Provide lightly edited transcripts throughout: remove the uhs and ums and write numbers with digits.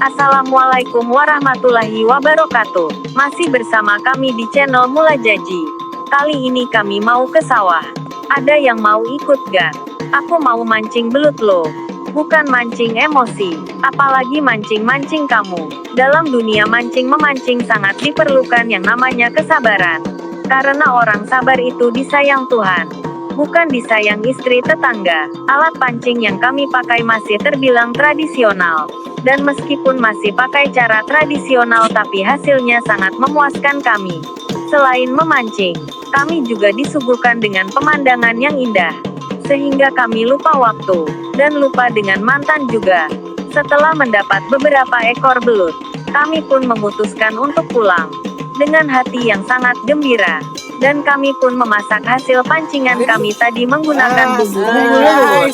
Assalamualaikum warahmatullahi wabarakatuh. Masih bersama kami di channel Mula Jaji. Kali ini kami mau ke sawah. Ada yang mau ikut gak? Aku mau mancing belut loh. Bukan mancing emosi, apalagi mancing-mancing kamu. Dalam dunia mancing-memancing sangat diperlukan yang namanya kesabaran. Karena orang sabar itu disayang Tuhan, bukan disayang istri tetangga. Alat pancing yang kami pakai masih terbilang tradisional. Dan meskipun masih pakai cara tradisional tapi hasilnya sangat memuaskan kami. Selain memancing, kami juga disuguhkan dengan pemandangan yang indah. Sehingga kami lupa waktu, dan lupa dengan mantan juga. Setelah mendapat beberapa ekor belut, kami pun memutuskan untuk pulang. Dengan hati yang sangat gembira. Dan kami pun memasak hasil pancingan kami tadi menggunakan bumbu-bumbu leluhur.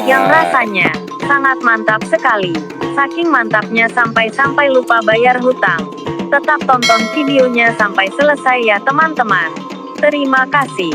Yang rasanya sangat mantap sekali. Saking mantapnya sampai lupa bayar hutang. Tetap tonton videonya sampai selesai ya teman-teman. Terima kasih.